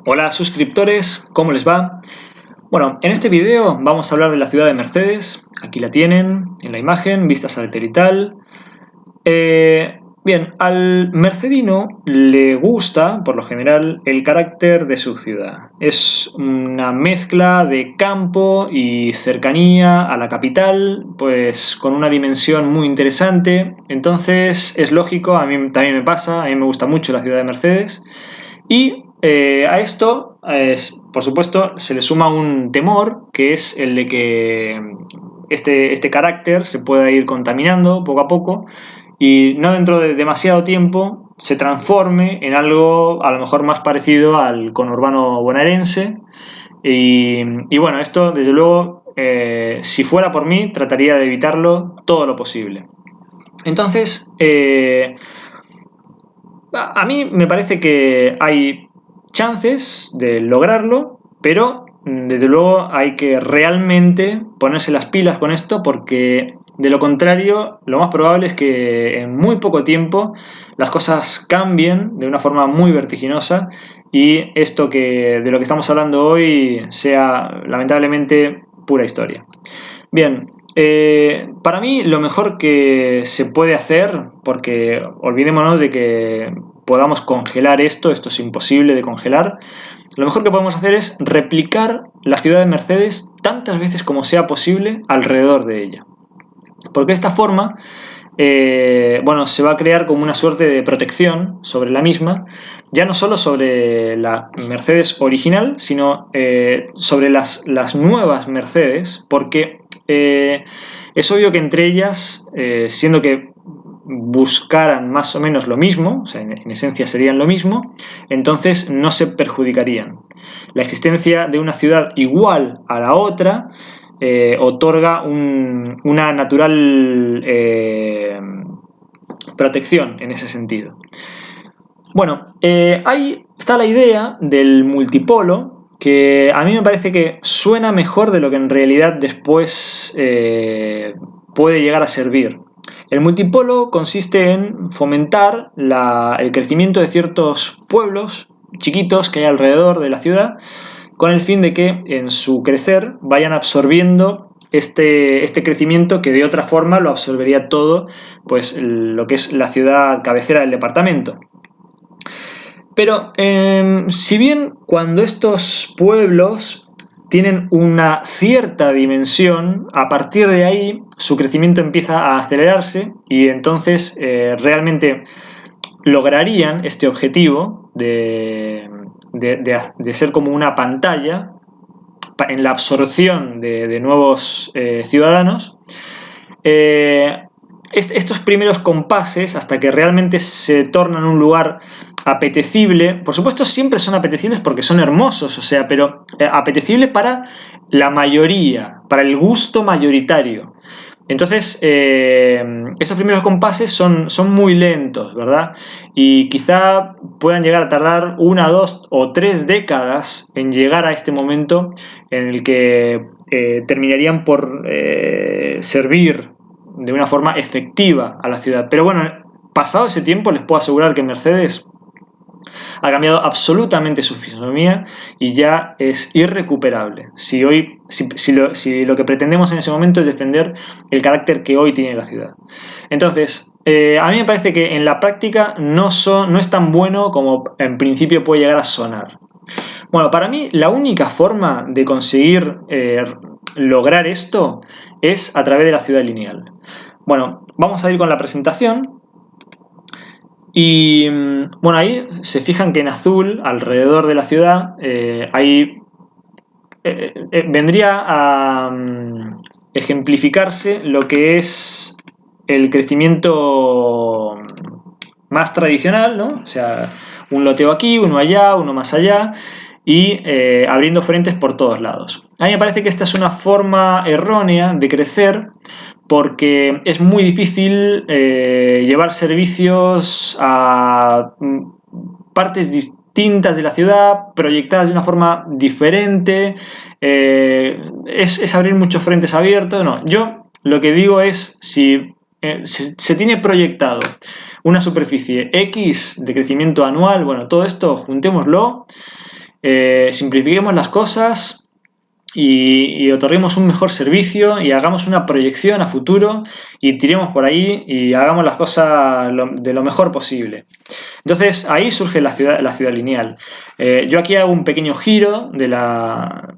Hola suscriptores, ¿cómo les va? Bueno, en este video vamos a hablar de la ciudad de Mercedes. Aquí la tienen, en la imagen, vista satelital. Bien, al mercedino le gusta, por lo general, el carácter de su ciudad. Es una mezcla de campo y cercanía a la capital, pues con una dimensión muy interesante. Entonces es lógico, a mí también me pasa, a mí me gusta mucho la ciudad de Mercedes. Y a esto, por supuesto, se le suma un temor, que es el de que este carácter se pueda ir contaminando poco a poco y no dentro de demasiado tiempo se transforme en algo a lo mejor más parecido al conurbano bonaerense. Y bueno, esto desde luego, si fuera por mí, trataría de evitarlo todo lo posible. Entonces, a mí me parece que hay chances de lograrlo, pero desde luego hay que realmente ponerse las pilas con esto, porque de lo contrario lo más probable es que en muy poco tiempo las cosas cambien de una forma muy vertiginosa y esto de lo que estamos hablando hoy sea lamentablemente pura historia. Bien, para mí lo mejor que se puede hacer, porque olvidémonos de que podamos congelar esto es imposible de congelar, lo mejor que podemos hacer es replicar la ciudad de Mercedes tantas veces como sea posible alrededor de ella. Porque de esta forma, bueno, se va a crear como una suerte de protección sobre la misma, ya no solo sobre la Mercedes original, sino sobre las nuevas Mercedes, porque es obvio que entre ellas, siendo que buscaran más o menos lo mismo, o sea, en esencia serían lo mismo, entonces no se perjudicarían. La existencia de una ciudad igual a la otra otorga una natural protección en ese sentido. Bueno, ahí está la idea del multipolo, que a mí me parece que suena mejor de lo que en realidad después puede llegar a servir. El multipolo consiste en fomentar el crecimiento de ciertos pueblos chiquitos que hay alrededor de la ciudad, con el fin de que en su crecer vayan absorbiendo este crecimiento que de otra forma lo absorbería todo, pues lo que es la ciudad cabecera del departamento. Pero si bien cuando estos pueblos tienen una cierta dimensión, a partir de ahí su crecimiento empieza a acelerarse y entonces realmente lograrían este objetivo de ser como una pantalla en la absorción de nuevos ciudadanos. Estos primeros compases, hasta que realmente se tornan un lugar apetecible, por supuesto siempre son apetecibles porque son hermosos, o sea, pero apetecible para la mayoría, para el gusto mayoritario. Entonces, esos primeros compases son muy lentos, ¿verdad? Y quizá puedan llegar a tardar 1, 2 o 3 décadas en llegar a este momento en el que terminarían por servir de una forma efectiva a la ciudad. Pero bueno, pasado ese tiempo les puedo asegurar que Mercedes ha cambiado absolutamente su fisonomía y ya es irrecuperable. Si lo que pretendemos en ese momento es defender el carácter que hoy tiene la ciudad. Entonces, a mí me parece que en la práctica no es tan bueno como en principio puede llegar a sonar. Bueno, para mí la única forma de conseguir lograr esto es a través de la ciudad lineal. Bueno, vamos a ir con la presentación. Y bueno, ahí se fijan que en azul, alrededor de la ciudad, vendría a ejemplificarse lo que es el crecimiento más tradicional, ¿no? O sea, un loteo aquí, uno allá, uno más allá, y abriendo frentes por todos lados. A mí me parece que esta es una forma errónea de crecer, porque es muy difícil llevar servicios a partes distintas de la ciudad, proyectadas de una forma diferente, es abrir muchos frentes abiertos. No, yo lo que digo es, si se tiene proyectado una superficie X de crecimiento anual, bueno, todo esto juntémoslo simplifiquemos las cosas y otorguemos un mejor servicio y hagamos una proyección a futuro y tiremos por ahí y hagamos las cosas de lo mejor posible. Entonces ahí surge la ciudad lineal. Yo aquí hago un pequeño giro de la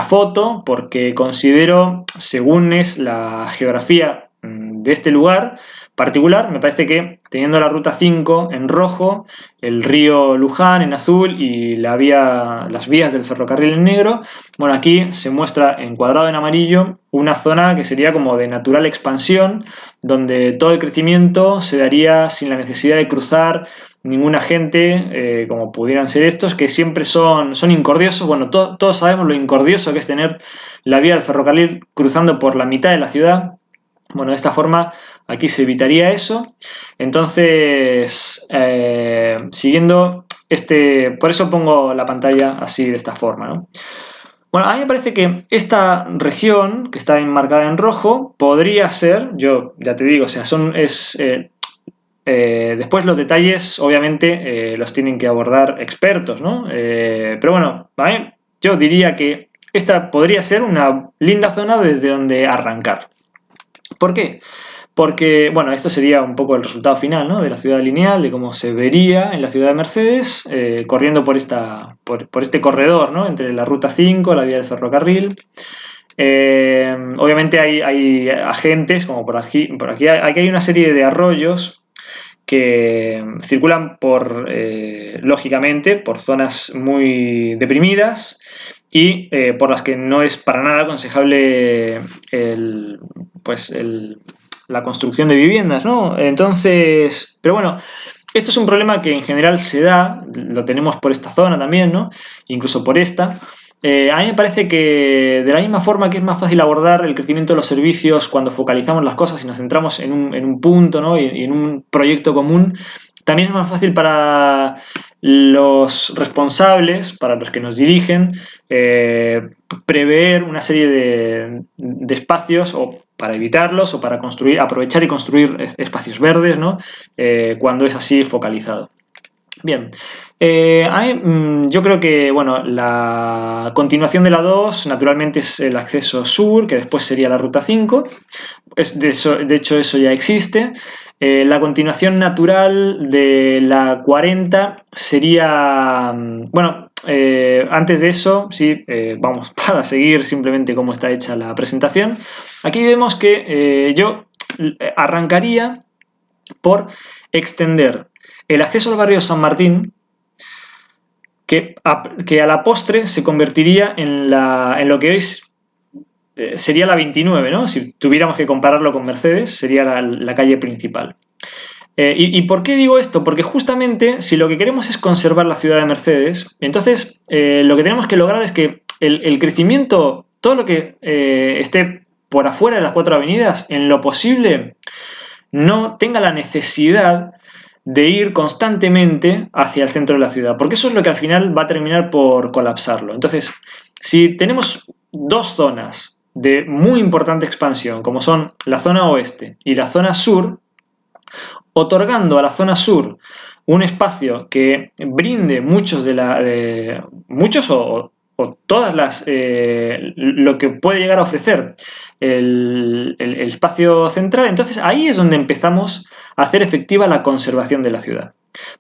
foto porque considero, según es la geografía de este lugar particular, me parece que teniendo la ruta 5 en rojo, el río Luján en azul y las vías del ferrocarril en negro, bueno, aquí se muestra encuadrado en amarillo una zona que sería como de natural expansión, donde todo el crecimiento se daría sin la necesidad de cruzar ninguna gente, como pudieran ser estos, que siempre son incordiosos. Bueno, todos sabemos lo incordioso que es tener la vía del ferrocarril cruzando por la mitad de la ciudad. Bueno, de esta forma aquí se evitaría eso. Entonces, siguiendo por eso pongo la pantalla así de esta forma, ¿no? Bueno, a mí me parece que esta región que está enmarcada en rojo podría ser, yo ya te digo, o sea, después los detalles obviamente los tienen que abordar expertos, ¿no? Pero bueno, yo diría que esta podría ser una linda zona desde donde arrancar. ¿Por qué? Porque, bueno, esto sería un poco el resultado final, ¿no?, de la ciudad lineal, de cómo se vería en la ciudad de Mercedes, corriendo por este corredor, ¿no?, entre la ruta 5, la vía del ferrocarril. Obviamente hay agentes, como por aquí hay una serie de arroyos que circulan lógicamente, por zonas muy deprimidas y por las que no es para nada aconsejable la construcción de viviendas, ¿no? Entonces, pero bueno, esto es un problema que en general se da, lo tenemos por esta zona también, ¿no? Incluso por esta. A mí me parece que de la misma forma que es más fácil abordar el crecimiento de los servicios cuando focalizamos las cosas y nos centramos en un punto, ¿no?, y en un proyecto común, también es más fácil para los responsables, para los que nos dirigen, prever una serie de espacios o para evitarlos o para aprovechar y construir espacios verdes, ¿no?, cuando es así focalizado. Bien, yo creo que, bueno, la continuación de la 2 naturalmente es el acceso sur, que después sería la ruta 5. De hecho, eso ya existe. La continuación natural de la 40 sería, bueno, antes de eso, sí, vamos, para seguir simplemente cómo está hecha la presentación. Aquí vemos que yo arrancaría por extender el acceso al barrio San Martín, que a la postre se convertiría en lo que hoy sería la 29, ¿no? Si tuviéramos que compararlo con Mercedes, sería la calle principal. ¿Y por qué digo esto? Porque justamente si lo que queremos es conservar la ciudad de Mercedes, entonces lo que tenemos que lograr es que el crecimiento, todo lo que esté por afuera de las 4 avenidas, en lo posible, no tenga la necesidad de ir constantemente hacia el centro de la ciudad, porque eso es lo que al final va a terminar por colapsarlo. Entonces, si tenemos dos zonas de muy importante expansión, como son la zona oeste y la zona sur, otorgando a la zona sur un espacio que brinde muchos o todas lo que puede llegar a ofrecer el espacio central, entonces ahí es donde empezamos a hacer efectiva la conservación de la ciudad.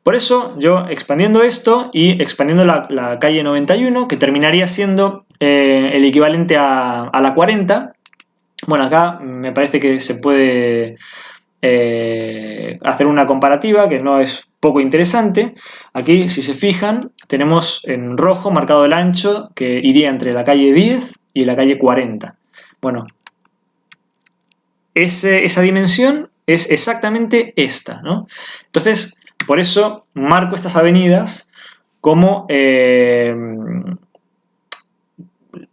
Por eso yo, expandiendo esto y expandiendo la calle 91, que terminaría siendo el equivalente a la 40, bueno, acá me parece que se puede hacer una comparativa que no es poco interesante. Aquí, si se fijan, tenemos en rojo marcado el ancho que iría entre la calle 10 y la calle 40. Bueno, esa dimensión es exactamente esta, ¿no? Entonces, por eso marco estas avenidas como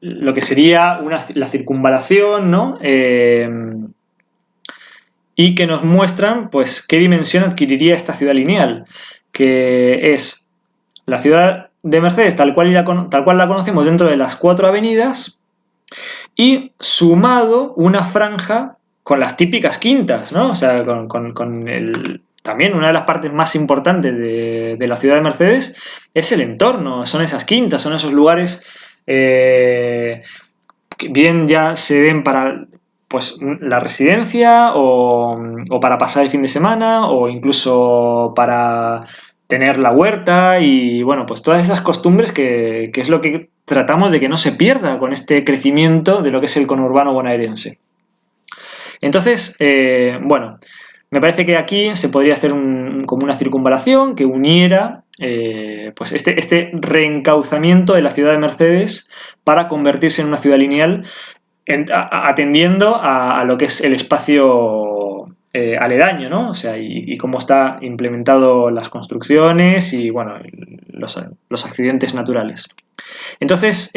lo que sería la circunvalación, ¿no? Y que nos muestran, pues, qué dimensión adquiriría esta ciudad lineal, que es la ciudad de Mercedes tal cual la conocemos dentro de las 4 avenidas y sumado una franja con las típicas quintas, ¿no? O sea, con también una de las partes más importantes de la ciudad de Mercedes es el entorno, son esas quintas, son esos lugares que bien ya se ven para pues la residencia o para pasar el fin de semana o incluso para tener la huerta y bueno, pues todas esas costumbres que es lo que tratamos de que no se pierda con este crecimiento de lo que es el conurbano bonaerense. Entonces, bueno, me parece que aquí se podría hacer como una circunvalación que uniera pues este reencauzamiento de la ciudad de Mercedes para convertirse en una ciudad lineal atendiendo a lo que es el espacio aledaño, ¿no? O sea, y cómo está implementado las construcciones y, bueno, los accidentes naturales. Entonces,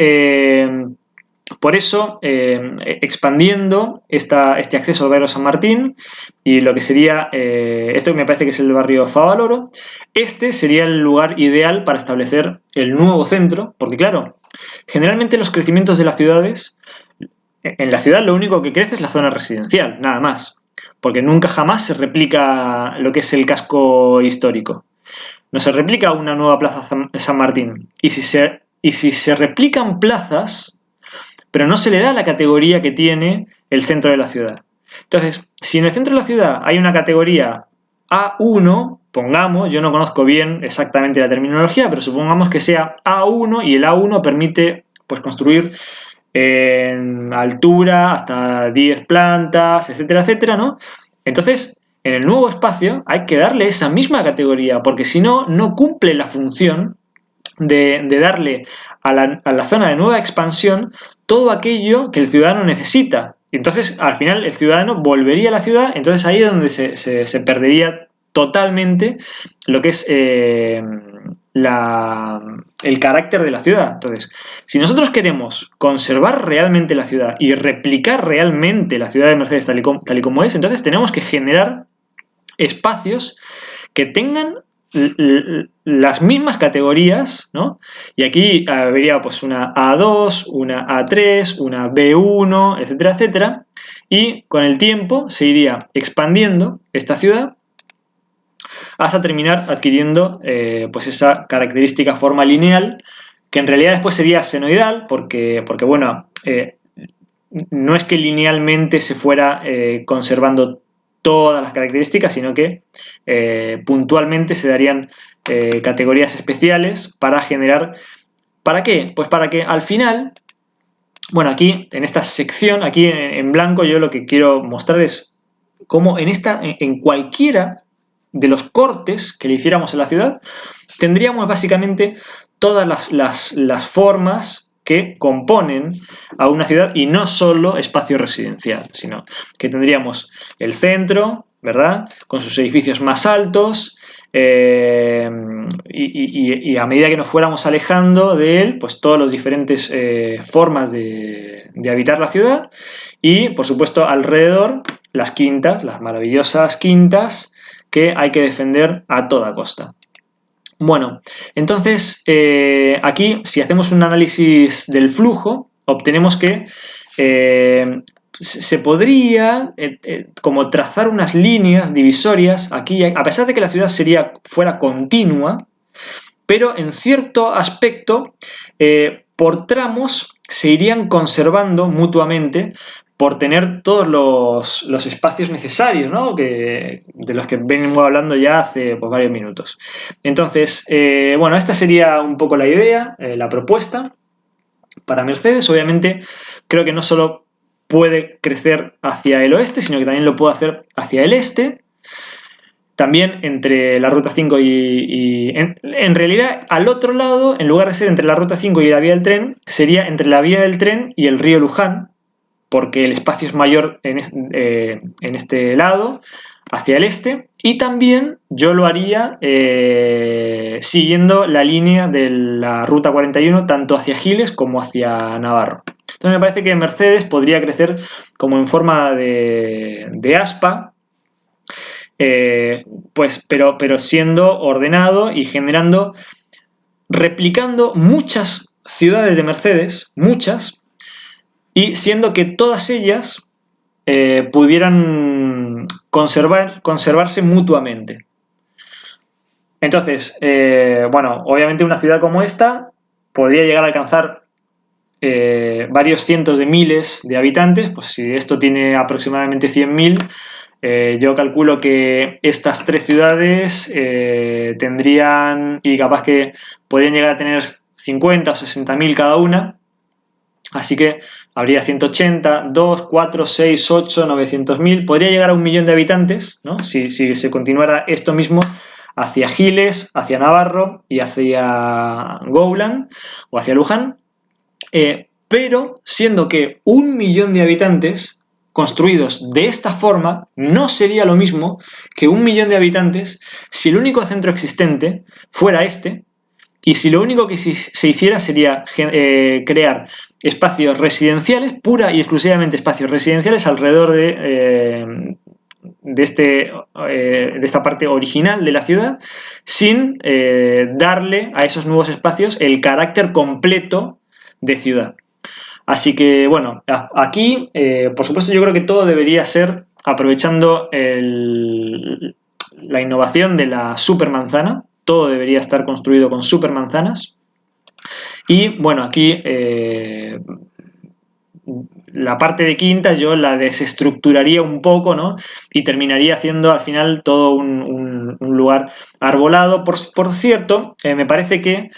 por eso, expandiendo este acceso al barrio San Martín y lo que sería, esto me parece que es el barrio Favaloro, este sería el lugar ideal para establecer el nuevo centro, porque claro, generalmente los crecimientos de las ciudades, en la ciudad lo único que crece es la zona residencial, nada más, porque nunca jamás se replica lo que es el casco histórico. No se replica una nueva plaza San Martín. Y si se replican plazas, pero no se le da la categoría que tiene el centro de la ciudad. Entonces, si en el centro de la ciudad hay una categoría A1, pongamos, yo no conozco bien exactamente la terminología, pero supongamos que sea A1 y el A1 permite pues, construir en altura hasta 10 plantas, etcétera, etcétera, ¿no? Entonces, en el nuevo espacio hay que darle esa misma categoría, porque si no, no cumple la función de darle a la zona de nueva expansión todo aquello que el ciudadano necesita. Y entonces, al final, el ciudadano volvería a la ciudad, entonces ahí es donde se perdería totalmente lo que es el carácter de la ciudad. Entonces, si nosotros queremos conservar realmente la ciudad y replicar realmente la ciudad de Mercedes tal y como es, entonces tenemos que generar espacios que tengan las mismas categorías, ¿no? Y aquí habría pues una A2, una A3, una B1, etcétera, etcétera. Y con el tiempo se iría expandiendo esta ciudad hasta terminar adquiriendo pues esa característica forma lineal, que en realidad después sería senoidal, porque bueno, no es que linealmente se fuera conservando todas las características, sino que puntualmente se darían categorías especiales para generar... ¿Para qué? Pues para que al final, bueno, aquí en esta sección, aquí en blanco, yo lo que quiero mostrar es cómo en cualquiera de los cortes que le hiciéramos en la ciudad, tendríamos básicamente todas las formas que componen a una ciudad y no solo espacio residencial, sino que tendríamos el centro, ¿verdad? Con sus edificios más altos y a medida que nos fuéramos alejando de él, pues todas las diferentes formas de habitar la ciudad y, por supuesto, alrededor las quintas, las maravillosas quintas que hay que defender a toda costa. Bueno, entonces aquí si hacemos un análisis del flujo, obtenemos que se podría como trazar unas líneas divisorias aquí, a pesar de que la ciudad fuera continua, pero en cierto aspecto por tramos se irían conservando mutuamente por tener todos los espacios necesarios, ¿no? de los que vengo hablando ya hace pues, varios minutos. Entonces, bueno, esta sería un poco la idea, la propuesta para Mercedes. Obviamente, creo que no solo puede crecer hacia el oeste, sino que también lo puede hacer hacia el este. También entre la Ruta 5 en realidad, al otro lado, en lugar de ser entre la Ruta 5 y la vía del tren, sería entre la vía del tren y el río Luján, porque el espacio es mayor en este lado, hacia el este, y también yo lo haría siguiendo la línea de la Ruta 41, tanto hacia Giles como hacia Navarro. Entonces me parece que Mercedes podría crecer como en forma de aspa, pues, pero siendo ordenado y replicando muchas ciudades de Mercedes, muchas, y siendo que todas ellas pudieran conservarse mutuamente. Entonces, bueno, obviamente una ciudad como esta podría llegar a alcanzar varios cientos de miles de habitantes. Pues si esto tiene aproximadamente 100.000, yo calculo que estas 3 ciudades tendrían, y capaz que podrían llegar a tener 50 o 60.000 cada una. Así que habría 180, 2, 4, 6, 8, 900.000. Podría llegar a 1.000.000 de habitantes, ¿no? Si se continuara esto mismo hacia Giles, hacia Navarro y hacia Goulan o hacia Luján. Pero siendo que 1.000.000 de habitantes construidos de esta forma no sería lo mismo que 1.000.000 de habitantes si el único centro existente fuera este, y si lo único que se hiciera sería crear espacios residenciales, pura y exclusivamente espacios residenciales alrededor de esta parte original de la ciudad, sin darle a esos nuevos espacios el carácter completo de ciudad. Así que, bueno, aquí, por supuesto, yo creo que todo debería ser aprovechando la innovación de la supermanzana. Todo debería estar construido con supermanzanas. Y, bueno, aquí la parte de quintas yo la desestructuraría un poco, ¿no? Y terminaría haciendo al final todo un lugar arbolado. Por cierto, me parece que,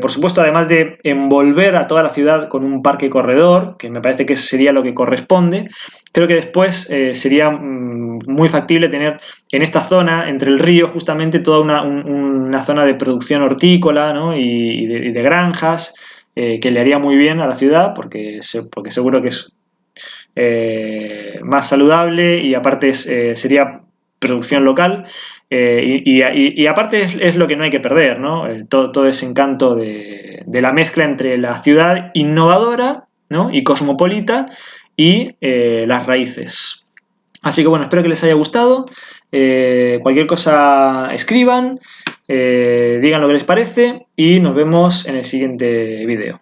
por supuesto, además de envolver a toda la ciudad con un parque corredor, que me parece que sería lo que corresponde, creo que después sería muy factible tener en esta zona, entre el río, justamente toda una zona de producción hortícola, ¿no? y de granjas, que le haría muy bien a la ciudad, porque seguro que es más saludable, y aparte sería producción local, y aparte es lo que no hay que perder, ¿no? Todo ese encanto de la mezcla entre la ciudad innovadora, ¿no? y cosmopolita y las raíces. Así que bueno, espero que les haya gustado. Cualquier cosa escriban, digan lo que les parece, y nos vemos en el siguiente vídeo.